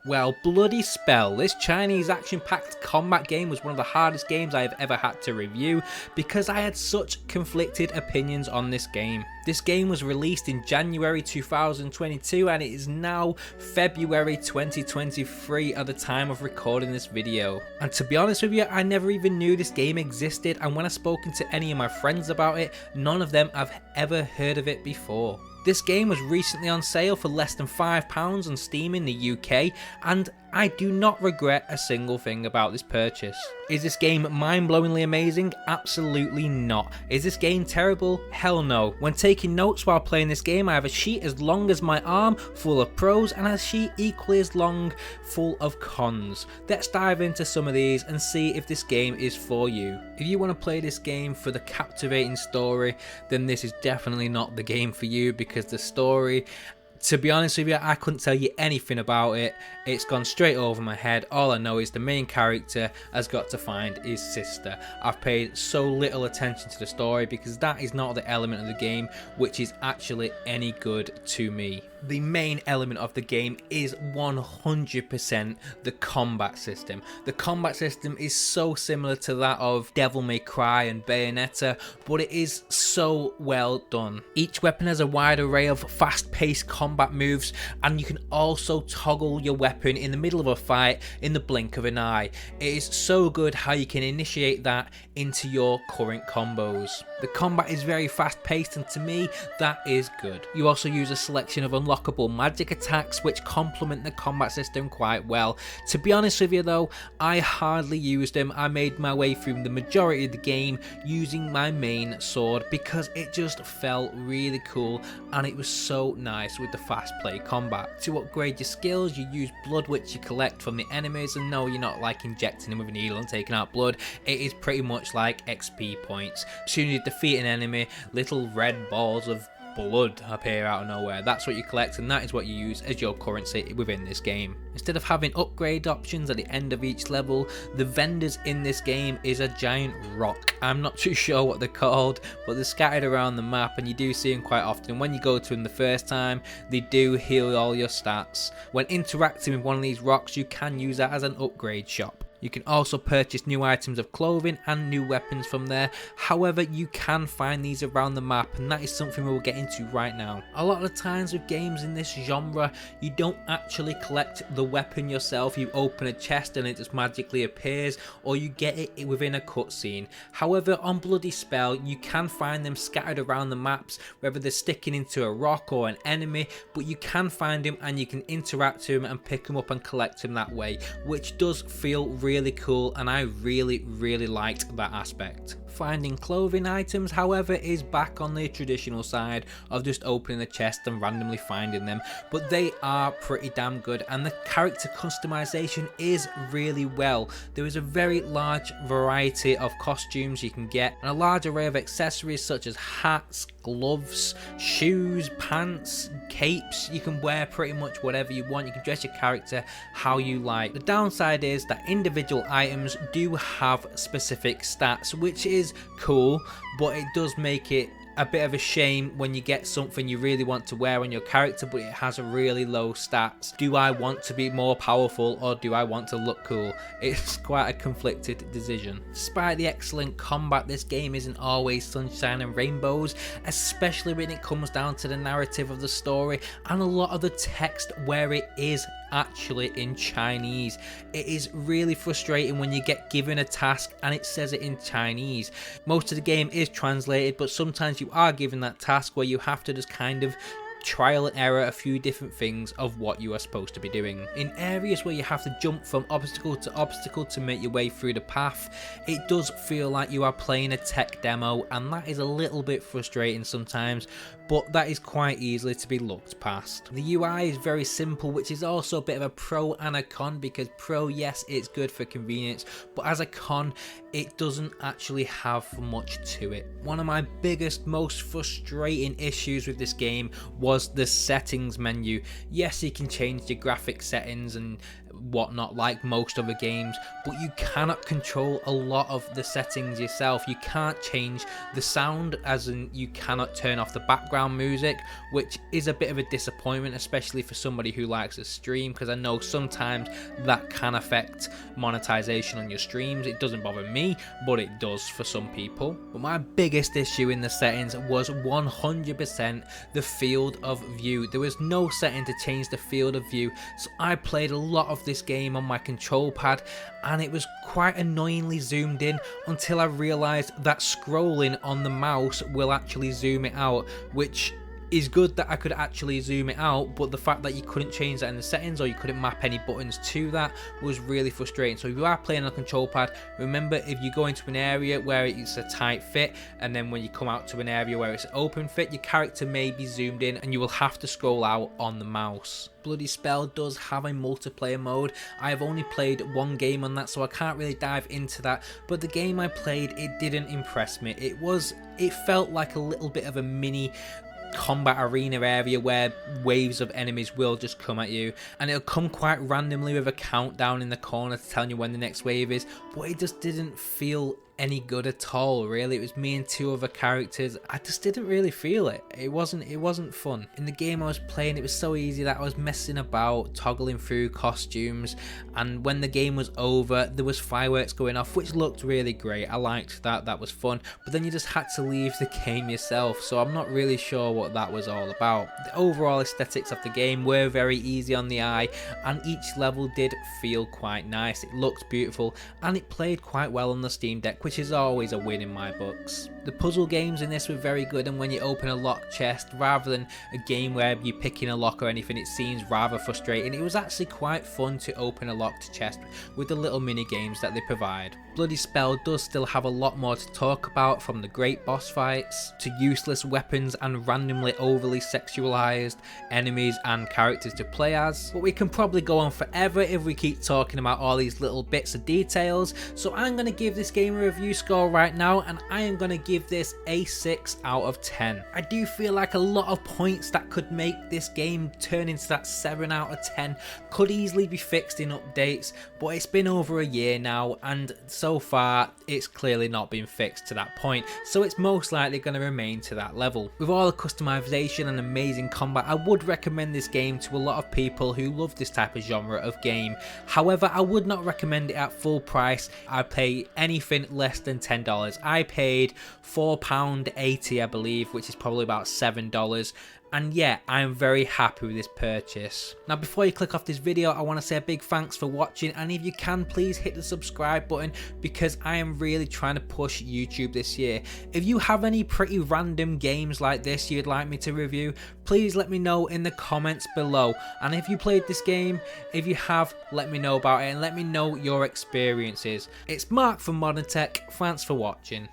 Well, bloody spell. This Chinese action-packed combat game was one of the hardest games I have ever had to review because I had such conflicted opinions on this game. This game was released in January 2022 and it is now February 2023 at the time of recording this video. And to be honest with you, I never even knew this game existed, and when I've spoken to any of my friends about it, none of them have ever heard of it before. This game was recently on sale for less than £5 on Steam in the UK, and I do not regret a single thing about this purchase. Is this game mind-blowingly amazing? Absolutely not. Is this game terrible? Hell no. When taking notes while playing this game, I have a sheet as long as my arm full of pros and a sheet equally as long full of cons. Let's dive into some of these and see if this game is for you. If you want to play this game for the captivating story, then this is definitely not the game for you, because the story, to be honest with you, I couldn't tell you anything about it. It's gone straight over my head. All I know is the main character has got to find his sister. I've paid so little attention to the story because that is not the element of the game which is actually any good to me. The main element of the game is 100% the combat system. The combat system is so similar to that of Devil May Cry and Bayonetta, but it is so well done. Each weapon has a wide array of fast-paced combat moves, and you can also toggle your weapon in the middle of a fight in the blink of an eye. It is so good how you can initiate that into your current combos. The combat is very fast-paced, and to me, that is good. You also use a selection of unlockable magic attacks which complement the combat system quite well. To be honest with you though, I hardly used them. I made my way through the majority of the game using my main sword because it just felt really cool and it was so nice with the fast play combat. To upgrade your skills, you use blood which you collect from the enemies, and no, you're not like injecting them with a needle and taking out blood. It is pretty much like XP points. As soon as you defeat an enemy, little red balls of blood appear out of nowhere. That's what you collect, and that is what you use as your currency within this game. Instead of having upgrade options at the end of each level, the vendors in this game is a giant rock. I'm not too sure what they're called, but they're scattered around the map and you do see them quite often. When you go to them the first time, they do heal all your stats. When interacting with one of these rocks, you can use that as an upgrade shop. You can also purchase new items of clothing and new weapons from there. However, you can find these around the map, and that is something we will get into right now. A lot of the times with games in this genre, you don't actually collect the weapon yourself. You open a chest and it just magically appears, or you get it within a cutscene. However, on Bloody Spell, you can find them scattered around the maps, whether they're sticking into a rock or an enemy, but you can find them and you can interact with them and pick them up and collect them that way, which does feel really cool, and I really liked that aspect. Finding clothing items, however, is back on the traditional side of just opening a chest and randomly finding them, but they are pretty damn good, and the character customization is really well. There is a very large variety of costumes you can get, and a large array of accessories such as hats, gloves, shoes, pants, capes. You can wear pretty much whatever you want. You can dress your character how you like. The downside is that individual items do have specific stats, which is cool, but it does make it a bit of a shame when you get something you really want to wear on your character but it has a really low stats. Do I want to be more powerful or do I want to look cool? It's quite a conflicted decision. Despite the excellent combat, this game isn't always sunshine and rainbows, especially when it comes down to the narrative of the story and a lot of the text where it is actually in Chinese. It is really frustrating when you get given a task and it says it in Chinese. Most of the game is translated, but sometimes you are given that task where you have to just kind of trial and error a few different things of what you are supposed to be doing. In areas where you have to jump from obstacle to obstacle to make your way through the path, it does feel like you are playing a tech demo, and that is a little bit frustrating sometimes, but that is quite easily to be looked past. The UI is very simple, which is also a bit of a pro and a con, because pro, yes, it's good for convenience, but as a con, it doesn't actually have much to it. One of my biggest, most frustrating issues with this game was the settings menu. Yes, you can change your graphic settings and whatnot like most other games, but you cannot control a lot of the settings yourself. You can't change the sound, as in you cannot turn off the background background music, which is a bit of a disappointment, especially for somebody who likes to stream, because I know sometimes that can affect monetization on your streams. It doesn't bother me, but it does for some people. But my biggest issue in the settings was 100% the field of view. There was no setting to change the field of view, so I played a lot of this game on my control pad, and it was quite annoyingly zoomed in until I realized that scrolling on the mouse will actually zoom it out, which is good that I could actually zoom it out, but the fact that you couldn't change that in the settings or you couldn't map any buttons to that was really frustrating. So if you are playing on a control pad, remember, if you go into an area where it's a tight fit and then when you come out to an area where it's an open fit, your character may be zoomed in and you will have to scroll out on the mouse. Bloody Spell does have a multiplayer mode. I have only played one game on that, so I can't really dive into that, but the game I played, it didn't impress me. It felt like a little bit of a mini combat arena area where waves of enemies will just come at you, and it'll come quite randomly with a countdown in the corner to tell you when the next wave is, but it just didn't feel any good at all, really. It was me and two other characters. I just didn't really feel it. It wasn't fun. In the game I was playing, it was so easy that I was messing about, toggling through costumes, and when the game was over, there was fireworks going off, which looked really great. I liked that. That was fun. But then you just had to leave the game yourself, so I'm not really sure what that was all about. The overall aesthetics of the game were very easy on the eye, and each level did feel quite nice. It looked beautiful, and it played quite well on the Steam Deck, which is always a win in my books. The puzzle games in this were very good, and when you open a locked chest, rather than a game where you're picking a lock or anything, it seems rather frustrating. It was actually quite fun to open a locked chest with the little mini games that they provide. Bloody Spell does still have a lot more to talk about, from the great boss fights to useless weapons and randomly overly sexualized enemies and characters to play as. But we can probably go on forever if we keep talking about all these little bits of details, so I'm going to give this game a review score right now, and I am going to give this a 6 out of 10. I do feel like a lot of points that could make this game turn into that 7 out of 10 could easily be fixed in updates, but it's been over a year now, and so far it's clearly not been fixed to that point, so it's most likely going to remain to that level. With all the customization and amazing combat, I would recommend this game to a lot of people who love this type of genre of game. However, I would not recommend it at full price. I'd pay anything less than $10. I paid £4.80 I believe, which is probably about $7. And yeah, I'm very happy with this purchase. Now before you click off this video, I want to say a big thanks for watching, and if you can, please hit the subscribe button, because I am really trying to push YouTube this year. If you have any pretty random games like this you'd like me to review, please let me know in the comments below. And if you played this game, if you have, let me know about it and let me know your experiences. It's Mark from Modern Tech, thanks for watching.